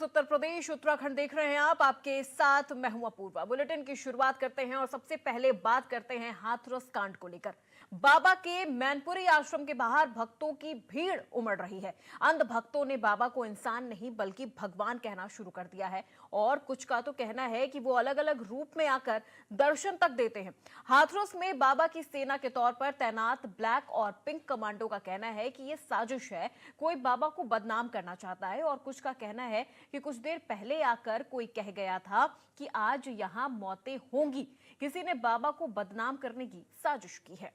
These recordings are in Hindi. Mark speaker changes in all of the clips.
Speaker 1: उत्तर प्रदेश उत्तराखंड देख रहे हैं आप। आपके साथ मैं हूं अपूर्वा। बुलेटिन की शुरुआत करते हैं और सबसे पहले बात करते हैं हाथरस कांड को लेकर। बाबा के मैनपुरी आश्रम के बाहर भक्तों की भीड़ उमड़ रही है। अंध भक्तों ने बाबा को इंसान नहीं बल्कि भगवान कहना शुरू कर दिया है और कुछ का तो कहना है कि वो अलग अलग रूप में आकर दर्शन तक देते हैं। हाथरस में बाबा की सेना के तौर पर तैनात ब्लैक और पिंक कमांडो का कहना है कि ये साजिश है, कोई बाबा को बदनाम करना चाहता है। और कुछ का कहना है कि कुछ देर पहले आकर कोई कह गया था कि आज यहां मौतें होंगी। किसी ने बाबा को बदनाम करने की साजिश की है।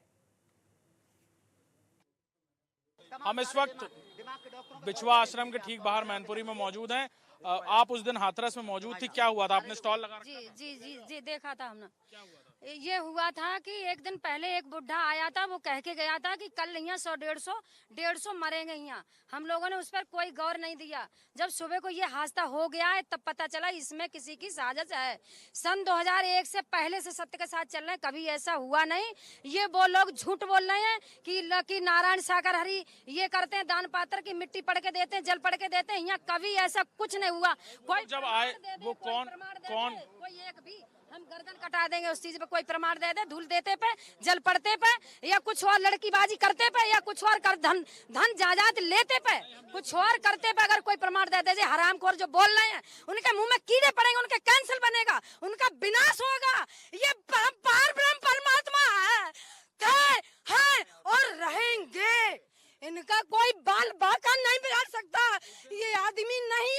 Speaker 2: हम इस वक्त बिछवा आश्रम के ठीक बाहर मैनपुरी में मौजूद हैं। आप उस दिन हाथरस में मौजूद थी, क्या हुआ था? आपने स्टॉल लगा रखा था?
Speaker 3: जी देखा था हमने।
Speaker 2: क्या हुआ था?
Speaker 3: ये हुआ था कि एक दिन पहले एक बुढ़ा आया था, वो कह के गया था कि कल यहाँ 100-150 मरेंगे यहाँ। हम लोगों ने उस पर कोई गौर नहीं दिया। जब सुबह को ये हादसा हो गया है तब पता चला इसमें किसी की साजिश है। सन 2001 से पहले से सत्य के साथ चल रहे हैं, कभी ऐसा हुआ नहीं। ये वो लोग झूठ बोल रहे हैं कि नारायण सागर हरि ये करते हैं, दान पात्र की मिट्टी पड़ के देते हैं, जल पड़ के देते हैं। यहाँ कभी ऐसा कुछ नहीं हुआ। कोई
Speaker 2: जब आए वो कौन
Speaker 3: कोई एक भी हम गर्दन कटा देंगे उस चीज पे, कोई प्रमाण दे दे, धूल देते पे, जल पड़ते पे, या कुछ और लड़कीबाजी करते पे, या कुछ और कर धन जायदाद लेते पे, कुछ और करते पे अगर कोई प्रमाण दे दे। हरामखोर जो बोल रहे हैं उनके मुंह में कीड़े पड़ेंगे, उनके कैंसिल बनेगा, उनका विनाश होगा। ये पार ब्रह्म परमात्मा है और रहेंगे। इनका कोई बाल बाका नहीं बिगाड़ सकता। ये आदमी नहीं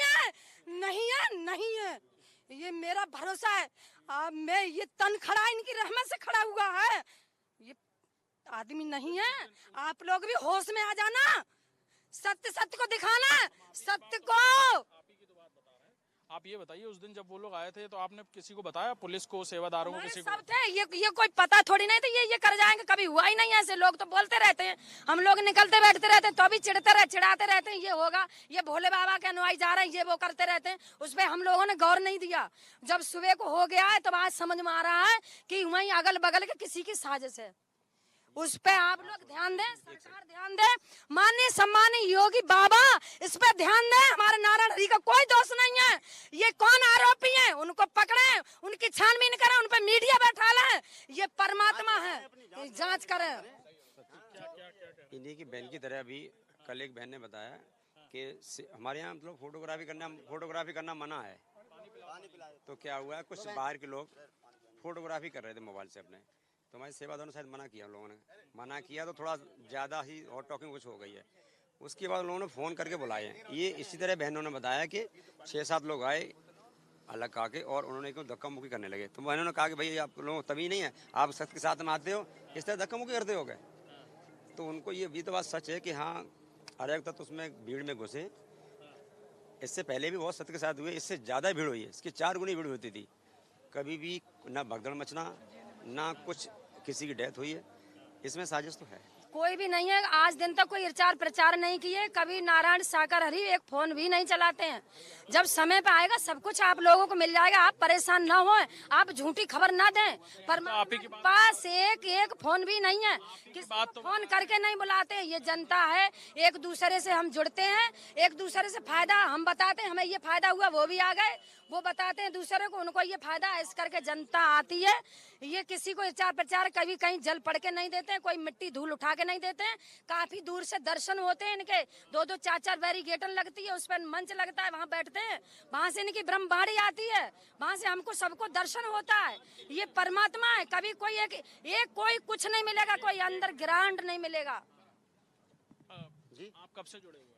Speaker 3: है। ये मेरा भरोसा है। मैं ये तन खड़ा इनकी रहमत से खड़ा हुआ है। ये आदमी नहीं है। आप लोग भी होश में आ जाना, सत्य को दिखाना, सत्य को।
Speaker 2: आप ये बताइए, उस दिन जब वो लोग आए थे तो आपने किसी को बताया? पुलिस को, सेवादारों को, किसी को?
Speaker 3: सब थे। ये कोई पता थोड़ी नहीं था ये कर जाएंगे। कभी हुआ ही नहीं ऐसे। लोग तो बोलते रहते हैं, हम लोग निकलते बैठते रहते हैं तो भी चिढ़ाते रहते हैं, ये होगा, ये भोले बाबा के अनुयायी जा रहे हैं, ये वो करते रहते हैं। उस पर हम लोगों ने गौर नहीं दिया। जब सुबह को हो गया है तब आज समझ में आ रहा है कि वहीं अगल बगल के किसी की साजिश है। उस पे आप लोग ध्यान दें, सरकार ध्यान दे, माननीय सम्मानीय योगी बाबा इस पे ध्यान दें। हमारे नारायण हरि का कोई दोष नहीं है। ये कौन आरोपी हैं, उनको पकड़े, उनकी छानबीन करें, उन पे मीडिया बैठा लें। ये परमात्मा है, जांच करें।
Speaker 4: इन्हीं की बहन की तरह अभी कल एक बहन ने बताया कि हमारे यहाँ मतलब फोटोग्राफी करना मना है। तो क्या हुआ, कुछ बाहर के लोग फोटोग्राफी कर रहे थे मोबाइल से अपने, तो हमारी सेवादारों ने शायद मना किया। हम लोगों ने मना किया तो थोड़ा ज़्यादा ही हॉट टॉकिंग कुछ हो गई है। उसके बाद लोगों ने फ़ोन करके बुलाए हैं। ये इसी तरह बहनों ने बताया कि 6-7 लोग आए अलग कहा के और उन्होंने क्यों धक्का मुक्की करने लगे। तो बहनों ने कहा कि भाई आप लोग तभी नहीं है, आप सत्य के साथ में आते हो, इस तरह धक्का मुक्की करते हो गए। तो उनको ये भी तो बात सच है कि हाँ अराजकता तो उसमें भीड़ में घुसे। इससे पहले भी बहुत सत्य के साथ हुए, इससे ज़्यादा भीड़ हुई है, इसकी 4 गुनी भीड़ होती थी। कभी भी ना भगदड़ मचना, ना कुछ किसी की डेथ हुई है। इसमें साजिश तो है,
Speaker 3: कोई भी नहीं है। आज दिन तक कोई प्रचार नहीं किए। कभी नारायण सागर हरि एक फोन भी नहीं चलाते हैं। जब समय पे आएगा सब कुछ आप लोगों को मिल जाएगा। आप परेशान ना हो, आप झूठी खबर ना दें। पर पास एक फोन भी नहीं है। किस फोन करके नहीं बुलाते। ये जनता है, एक दूसरे से हम जुड़ते हैं, एक दूसरे से फायदा हम बताते हैं, हमें ये फायदा हुआ, वो भी आ गए, वो बताते हैं दूसरे को, उनको ये फायदा। इस करके जनता आती है। ये किसी को प्रचार कभी कहीं जल पड़ के नहीं देते हैं, कोई मिट्टी धूल उठा के नहीं देते हैं। काफी दूर से दर्शन होते हैं इनके, 2-2 4-4 बैरिकेड लगती है, उस पर मंच लगता है, वहाँ बैठते हैं, वहाँ से इनकी ब्रह्मवाणी आती है, वहाँ से हमको सबको दर्शन होता है। ये परमात्मा है। कभी कोई एक कोई कुछ नहीं मिलेगा, कोई अंदर ग्रांड नहीं मिलेगा।
Speaker 2: जी आप कब से जुड़े हुए हैं?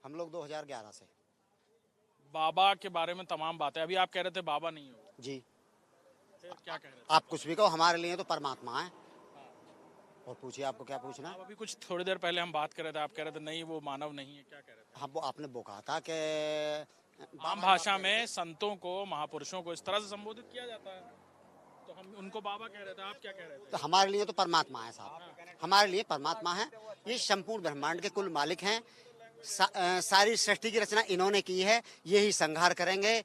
Speaker 5: हम लोग 2011 से।
Speaker 2: बाबा के बारे में तमाम बातें, अभी आप कह रहे थे बाबा नहीं हो
Speaker 5: जी,
Speaker 2: क्या कह रहे थे?
Speaker 5: आप कुछ भी कहो, हमारे लिए तो परमात्मा है। और पूछिए, आपको क्या पूछना है?
Speaker 2: अभी कुछ थोड़ी देर पहले हम बात कर रहे थे, आप कह रहे थे नहीं वो मानव नहीं है, क्या कह रहे थे?
Speaker 5: हाँ, वो आपने वो कहा था कि
Speaker 2: आम भाषा में संतों को, महापुरुषों को इस तरह से संबोधित किया जाता है, तो हम उनको बाबा कह रहे थे, आप क्या कह रहे थे?
Speaker 5: तो हमारे लिए तो परमात्मा है साहब, हमारे लिए परमात्मा है। ये संपूर्ण ब्रह्मांड के कुल मालिक हैं। सारी सृष्टि की रचना इन्होंने की है। यही संहार करेंगे,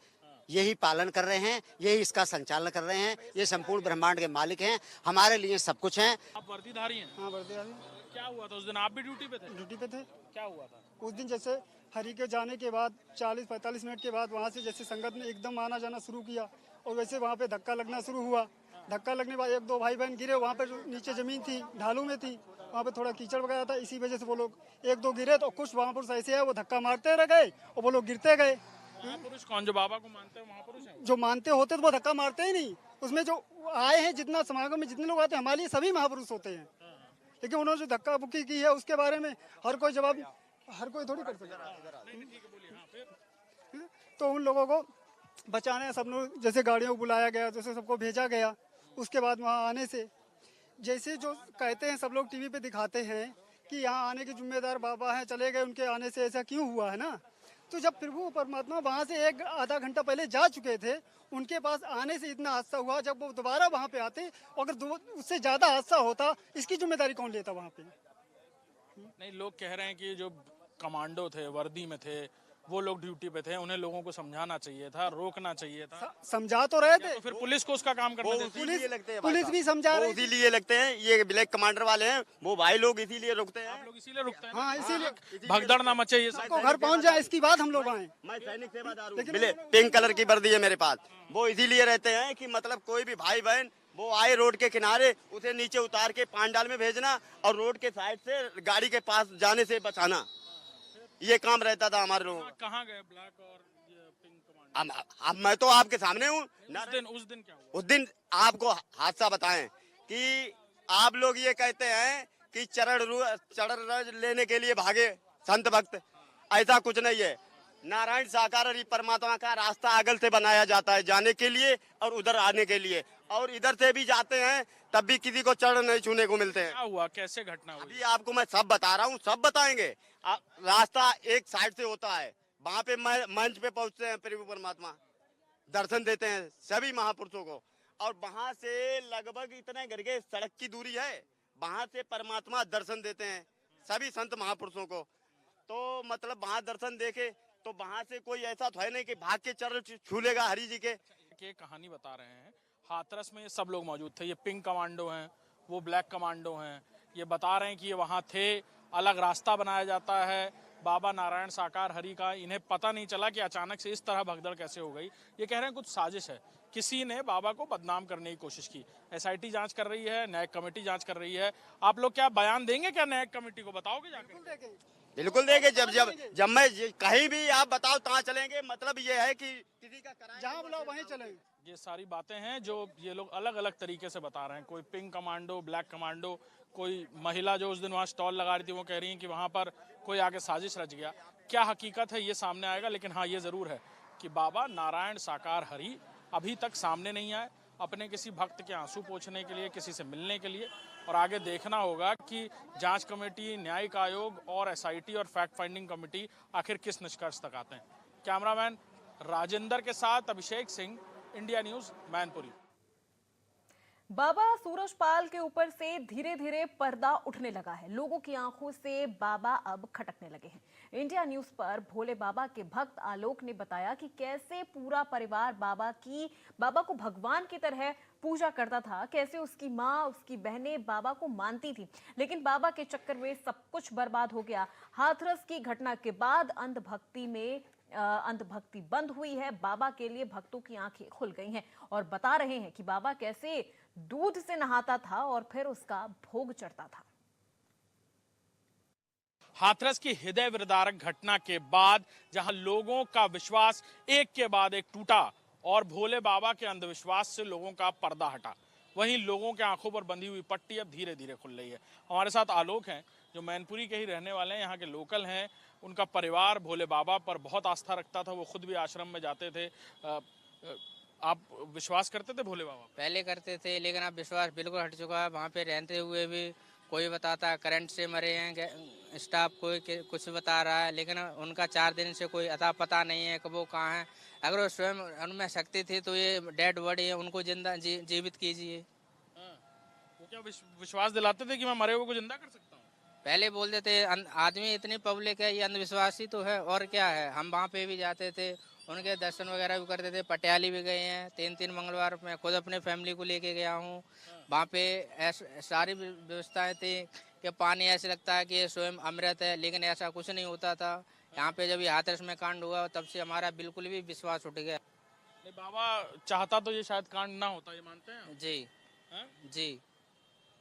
Speaker 5: यही पालन कर रहे हैं, यही इसका संचालन कर रहे हैं। ये संपूर्ण ब्रह्मांड के मालिक हैं, हमारे लिए सब कुछ हैं।
Speaker 2: आप वर्दीधारी हैं?
Speaker 6: हाँ, वर्दीधारी।
Speaker 2: क्या हुआ था उस दिन? आप भी ड्यूटी पे थे?
Speaker 6: ड्यूटी पे थे।
Speaker 2: क्या हुआ था
Speaker 6: उस दिन? जैसे हरि के जाने के बाद 40-45 मिनट के बाद वहाँ से जैसे संगत ने एकदम आना जाना शुरू किया और वैसे वहाँ पे धक्का लगना शुरू हुआ। धक्का लगने के बाद 1-2 भाई बहन गिरे, वहाँ पे नीचे ज़मीन थी, ढालू में थी, वहाँ पे थोड़ा कीचड़ वगैरह था, इसी वजह से वो लोग 1-2 गिरे। तो कुछ वहाँ पुरुष ऐसे है वो धक्का मारते रह गए और वो लोग गिरते गए।
Speaker 2: महापुरुष कौन? जो बाबा को मानते हैं महापुरुष हैं?
Speaker 6: जो मानते होते तो वो धक्का मारते ही नहीं। उसमें जो आए हैं, जितना समागम में जितने लोग आते हैं, हमारे लिए सभी महापुरुष होते हैं। लेकिन उन्होंने जो धक्का बुक्की की है उसके बारे में हर कोई जवाब, हर कोई थोड़ी कर सकता है। तो उन लोगों को बचाने सब लोग, जैसे गाड़ियों को बुलाया गया, जैसे सबको भेजा गया। उसके बाद वहाँ आने से जैसे जो कहते हैं सब लोग टीवी पे दिखाते हैं कि यहाँ आने के जिम्मेदार बाबा हैं, चले गए, उनके आने से ऐसा क्यों हुआ है ना। तो जब प्रभु परमात्मा वहाँ से 1-आधा घंटा पहले जा चुके थे, उनके पास आने से इतना हादसा हुआ। जब वो दोबारा वहाँ पे आते, अगर उससे ज़्यादा हादसा होता, इसकी जिम्मेदारी कौन लेता वहाँ पे?
Speaker 2: नहीं, लोग कह रहे हैं कि जो कमांडो थे, वर्दी में थे, वो लोग ड्यूटी पे थे, उन्हें लोगों को समझाना चाहिए था, रोकना चाहिए था।
Speaker 6: समझा तो रहे थे,
Speaker 2: तो फिर पुलिस को उसका काम करना चाहिए।
Speaker 6: पुलिस भी समझा रही थी।
Speaker 4: इसीलिए लगते हैं ये ब्लैक कमांडर वाले हैं, वो भाई लोग इसीलिए रुकते हैं।
Speaker 2: आप लोग इसीलिए रुकते हैं।
Speaker 6: हाँ, इसीलिए
Speaker 2: भगदड़ ना मचे, ये सब
Speaker 6: सबको घर पहुँच जाए, इसकी बात हम लोग आए।
Speaker 4: मैं सैनिक सेवादार हूँ, पिंक कलर की वर्दी है मेरे पास। वो इसीलिए रहते हैं कि मतलब कोई भी भाई बहन वो आए रोड के किनारे, उसे नीचे उतार के पांडाल में भेजना और रोड के साइड से गाड़ी के पास जाने से बचाना, ये काम रहता था हमारे लोगों।
Speaker 2: कहाँ गए ब्लैक और पिंक कमांडो?
Speaker 4: अब मैं तो आपके सामने हूँ।
Speaker 2: उस दिन क्या हुआ?
Speaker 4: उस दिन आपको हादसा बताएं कि आप लोग ये कहते हैं कि चरण लेने के लिए भागे संत भक्त, ऐसा कुछ नहीं है। नारायण साकार हरि परमात्मा का रास्ता अगल से बनाया जाता है जाने के लिए और उधर आने के लिए, और इधर से भी जाते हैं तब भी किसी को चरण नहीं छूने को मिलते हैं।
Speaker 2: क्या हुआ, कैसे घटना हुई?
Speaker 4: अभी आपको मैं सब बता रहा हूँ, सब बताएंगे। रास्ता एक साइड से होता है, वहाँ पे मंच पे पहुँचते हैं प्रभु परमात्मा, दर्शन देते हैं सभी महापुरुषों को, और वहाँ से लगभग इतने घर के सड़क की दूरी है, वहाँ से परमात्मा दर्शन देते हैं सभी संत महापुरुषों को। तो मतलब वहाँ दर्शन देके तो वहाँ से कोई ऐसा तो है नहीं कि भाग के चरण छू लेगा हरि जी के।
Speaker 2: कहानी बता रहे हैं, हाथरस में ये सब लोग मौजूद थे। ये पिंक कमांडो हैं, वो ब्लैक कमांडो हैं। ये बता रहे हैं कि ये वहाँ थे, अलग रास्ता बनाया जाता है बाबा नारायण साकार हरि का। इन्हें पता नहीं चला कि अचानक से इस तरह भगदड़ कैसे हो गई। ये कह रहे हैं कुछ साजिश है, किसी ने बाबा को बदनाम करने की कोशिश की। एसआईटी जांच कर रही है, न्यायिक कमेटी जांच कर रही है। आप लोग क्या बयान देंगे क्या न्यायिक कमेटी को? बताओगे जाकर?
Speaker 4: बिल्कुल देंगे। जब मैं कहीं भी आप बताओ कहाँ चलेंगे। मतलब ये है कि किसी का
Speaker 6: जहाँ बुलाओ वहीं चलेंगे।
Speaker 2: ये सारी बातें हैं जो ये लोग अलग अलग तरीके से बता रहे हैं। कोई पिंक कमांडो, ब्लैक कमांडो, कोई महिला जो उस दिन वहाँ स्टॉल लगा रही थी वो कह रही है कि वहाँ पर कोई आगे साजिश रच गया। क्या हकीकत है ये सामने आएगा, लेकिन हाँ ये ज़रूर है कि बाबा नारायण साकार हरि अभी तक सामने नहीं आए अपने किसी भक्त के आंसू पोंछने के लिए, किसी से मिलने के लिए। और आगे देखना होगा कि जांच कमेटी, न्यायिक आयोग और एसआईटी और फैक्ट फाइंडिंग कमेटी आखिर किस निष्कर्ष तक आते हैं। कैमरामैन राजेंद्र के साथ अभिषेक सिंह, इंडिया न्यूज, मैनपुरी।
Speaker 1: बाबा सूरजपाल के ऊपर से धीरे धीरे पर्दा उठने लगा है। लोगों की आंखों से बाबा अब खटकने लगे हैं। इंडिया न्यूज पर भोले बाबा के भक्त आलोक ने बताया कि कैसे पूरा परिवार बाबा को भगवान की तरह पूजा करता था, कैसे उसकी माँ, उसकी बहनें बाबा को मानती थी, लेकिन बाबा के चक्कर में सब कुछ बर्बाद हो गया। हाथरस की घटना के बाद अंधभक्ति बंद हुई है। बाबा के लिए भक्तों की आंखें खुल गई हैं और बता रहे हैं कि बाबा कैसे दूध से नहाता था और फिर उसका भोग चढ़ता था।
Speaker 2: हाथरस की हृदय विदारक घटना के बाद जहां लोगों का विश्वास एक के बाद एक टूटा और भोले बाबा के अंधविश्वास से लोगों का पर्दा हटा, वहीं लोगों के आंखों पर बंधी हुई पट्टी अब धीरे धीरे खुल रही है। हमारे साथ आलोक हैं जो मैनपुरी के ही रहने वाले हैं, यहाँ के लोकल हैं। उनका परिवार भोले बाबा पर बहुत आस्था रखता था, वो खुद भी आश्रम में जाते थे। आप विश्वास करते थे भोले बाबा?
Speaker 7: पहले करते थे, लेकिन अब विश्वास बिल्कुल हट चुका है। वहाँ पे रहते हुए भी कोई बताता है करंट से मरे हैं, स्टाफ कोई कुछ बता रहा है, लेकिन उनका 4 दिन से कोई अता पता नहीं है कि वो कहाँ है। अगर वो स्वयं उनमें शक्ति थी तो ये डेड बॉडी है, उनको जिंदा जीवित कीजिए।
Speaker 2: वो क्या विश्वास दिलाते थे कि मैं मरे हुए को जिंदा कर सकता हूँ?
Speaker 7: पहले बोलते थे आदमी इतनी पब्लिक है, ये अंधविश्वासी तो है और क्या है। हम वहाँ पे भी जाते थे, उनके दर्शन वगैरह भी करते थे। पटियाली भी गए हैं 3 मंगलवार। मैं खुद अपने फैमिली को लेके गया हूँ। वहाँ पे सारी व्यवस्थाएं थी कि पानी ऐसे लगता है कि ये स्वयं अमृत है, लेकिन ऐसा कुछ नहीं होता था। यहाँ पे जब ये हाथरस में कांड हुआ तब से हमारा बिल्कुल भी विश्वास उठ गया।
Speaker 2: नहीं, बाबा चाहता तो ये शायद कांड ना होता, ये मानते हैं
Speaker 7: जी
Speaker 2: हैं?
Speaker 7: जी।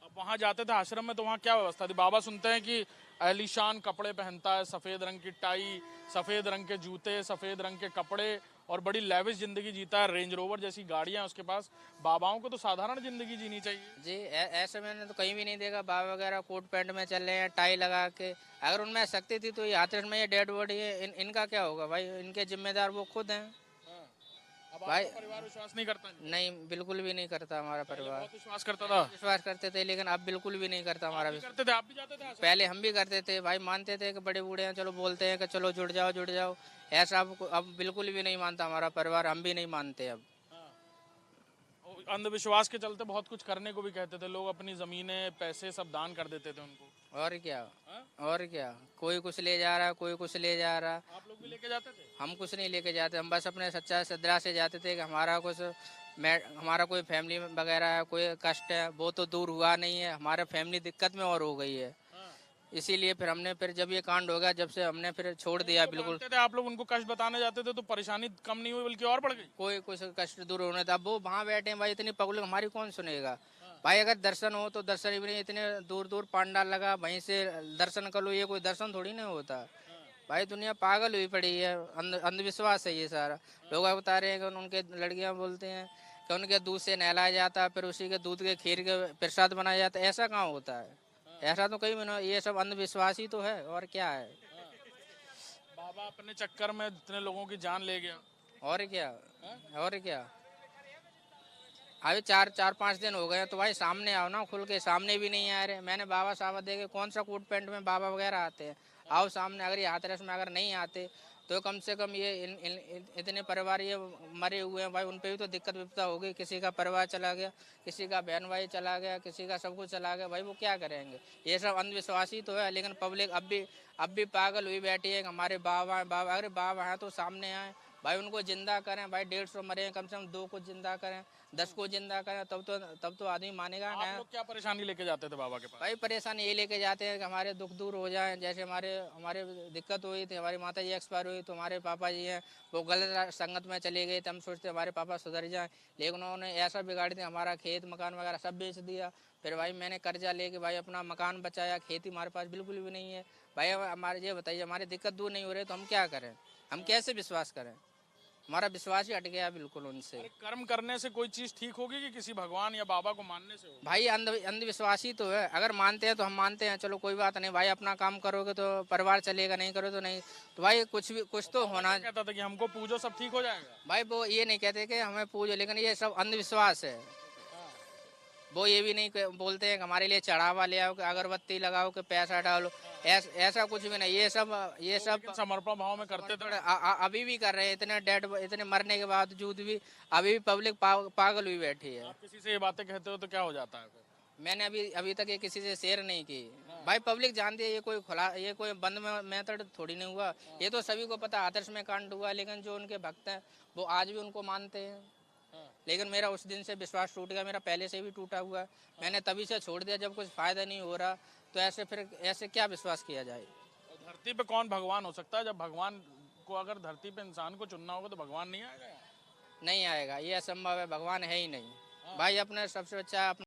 Speaker 2: अब वहाँ जाते थे आश्रम में तो वहाँ क्या व्यवस्था थी? बाबा सुनते हैं कि आलीशान कपड़े पहनता है, सफेद रंग की टाई, सफेद रंग के जूते, सफेद रंग के कपड़े और बड़ी लेविश जिंदगी जीता है, रेंज रोवर जैसी गाड़ियां उसके पास। बाबाओं को तो साधारण जिंदगी जीनी चाहिए।
Speaker 7: जी ऐसे मैंने तो कहीं भी नहीं देखा बाबा वगैरह कोट पैंट में चल रहे हैं टाई लगा के। अगर उनमें शक्ति थी तो ये हाथरस में ये डेड बॉडी है, इनका क्या होगा भाई? इनके जिम्मेदार वो खुद हैं
Speaker 2: अब
Speaker 7: भाई।
Speaker 2: आपका परिवार विश्वास नहीं करता?
Speaker 7: नहीं, बिल्कुल भी नहीं करता हमारा परिवार।
Speaker 2: बहुत विश्वास करता था।
Speaker 7: विश्वास करते थे लेकिन अब बिल्कुल भी नहीं करता हमारा विश्वास।
Speaker 2: करते थे, आप भी जाते थे आश्रम?
Speaker 7: पहले हम भी करते थे भाई, मानते थे कि बड़े बूढ़े हैं, चलो बोलते हैं कि चलो जुड़ जाओ जुड़ जाओ। ऐसा अब बिल्कुल भी नहीं मानता हमारा परिवार, हम भी नहीं मानते अब।
Speaker 2: और अंधविश्वास के चलते बहुत कुछ करने को भी कहते थे लोग, अपनी जमीनें पैसे सब दान कर देते थे उनको।
Speaker 7: और क्या, और क्या, कोई कुछ ले जा रहा, कोई कुछ ले जा रहा।
Speaker 2: आप लोग भी लेके जाते थे?
Speaker 7: हम कुछ नहीं लेके जाते, हम बस अपने सच्चा श्रद्धा से जाते थे कि हमारा कुछ हमारा कोई फैमिली वगैरह है, कोई कष्ट है वो तो दूर हुआ नहीं है, हमारा फैमिली दिक्कत में और हो गई है। इसीलिए फिर हमने फिर जब ये कांड हो गया जब से हमने फिर छोड़ दिया बिल्कुल।
Speaker 2: थे आप लोग उनको कष्ट बताने जाते थे तो परेशानी कम नहीं हुई बल्कि और बढ़ गई।
Speaker 7: कोई कुछ कष्ट दूर होने था, अब वो वहाँ बैठे हैं भाई, इतनी पब्लिक हमारी कौन सुनेगा भाई? अगर दर्शन हो तो दर्शन भी नहीं, इतने दूर दूर पांडाल लगा, वहीं से दर्शन कर लो, ये कोई दर्शन थोड़ी नहीं होता भाई। दुनिया पागल हुई पड़ी है, अंधविश्वास है ये सारा। लोग बता रहे हैं कि उनके लड़कियां बोलते हैं कि उनके दूध से नहलाया जाता है, फिर उसी के दूध के खीर के प्रसाद बनाया जाता है। ऐसा कहाँ होता है? ऐसा तो कहीं भी नहीं, ये सब अंधविश्वास ही तो है और क्या है।
Speaker 2: बाबा अपने चक्कर में इतने लोगों की जान ले गया।
Speaker 7: और क्या, और क्या। अभी चार 5 दिन हो गए तो भाई सामने आओ ना, खुल के। सामने भी नहीं आ रहे। मैंने बाबा साहब देखे, कौन सा कोट पैंट में बाबा वगैरह आते हैं? आओ सामने। अगर ये हाथरस में अगर नहीं आते तो कम से कम ये इतने परिवार ये मरे हुए हैं भाई, उन पे भी तो दिक्कत विपदा होगी। किसी का परिवार चला गया, किसी का बहन भाई चला गया, किसी का सब कुछ चला गया भाई, वो क्या करेंगे? ये सब अंधविश्वास ही तो है। लेकिन पब्लिक अब भी पागल हुई बैठी है कि हमारे बाबा हैं, बाबा। अरे बाबा हैं तो सामने आए भाई, उनको जिंदा करें भाई। 150 मरे हैं, कम से कम 2 को जिंदा करें, 10 को जिंदा करें, तब तो आदमी मानेगा ना।
Speaker 2: आप लोग क्या परेशानी लेके जाते थे बाबा के पास?
Speaker 7: भाई परेशानी ये लेके जाते हैं कि हमारे दुख दूर हो जाए। जैसे हमारे दिक्कत हुई थी, हमारी माता जी एक्सपायर हुई तो हमारे पापा जी हैं वो गलत संगत में चले गए, तो हम सोचते हमारे पापा सुधर जाएं। लेकिन उन्होंने ऐसा बिगाड़ दिया, हमारा खेत मकान वगैरह सब बेच दिया। फिर भाई मैंने कर्जा लेके भाई अपना मकान बचाया, खेती हमारे पास बिल्कुल भी नहीं है भाई। हमारे ये बताइए, हमारी दिक्कत दूर नहीं हो रही तो हम क्या करें? हम कैसे विश्वास करें? हमारा विश्वास ही हट गया बिल्कुल उनसे।
Speaker 2: कर्म करने से कोई चीज ठीक होगी कि किसी भगवान या बाबा को मानने से होगी?
Speaker 7: भाई अंधविश्वास ही तो है। अगर मानते हैं तो हम मानते हैं, चलो कोई बात नहीं भाई, अपना काम करोगे तो परिवार चलेगा, नहीं करो तो नहीं। तो भाई कुछ तो होना।
Speaker 2: कहता था कि हमको पूजो सब ठीक हो जाएगा।
Speaker 7: भाई वो ये नहीं कहते कि हमें पूजो, लेकिन ये सब अंधविश्वास है। वो ये भी नहीं बोलते हैं कि हमारे लिए चढ़ावा ले आओ, कि अगरबत्ती लगाओ, कि पैसा डालो। ऐसा कुछ भी नहीं। ये सब
Speaker 2: समर्पण भाव में करते थे।
Speaker 7: अभी भी कर रहे हैं। इतने मरने के बावजूद भी अभी भी पब्लिक पागल हुई बैठी है।
Speaker 2: आप किसी से ये बातें कहते हो तो क्या हो जाता है फिर?
Speaker 7: मैंने अभी तक ये किसी से शेयर नहीं की भाई। पब्लिक जानती है ये कोई बंद मेथड थोड़ी नहीं हुआ। ये तो सभी को पता हाथरस में कांड हुआ, लेकिन जो उनके भक्त हैं वो आज भी उनको मानते हैं। लेकिन मेरा उस दिन से विश्वास टूट गया, मेरा पहले से भी टूटा हुआ है। मैंने तभी से छोड़ दिया, जब कुछ फायदा नहीं हो रहा तो ऐसे क्या विश्वास किया जाए?
Speaker 2: धरती पे कौन भगवान हो सकता है? जब भगवान को अगर धरती पे इंसान को चुनना होगा तो भगवान नहीं आएगा?
Speaker 7: नहीं आएगा, ये असंभव है। भगवान है ही नहीं भाई। अपने सबसे अच्छा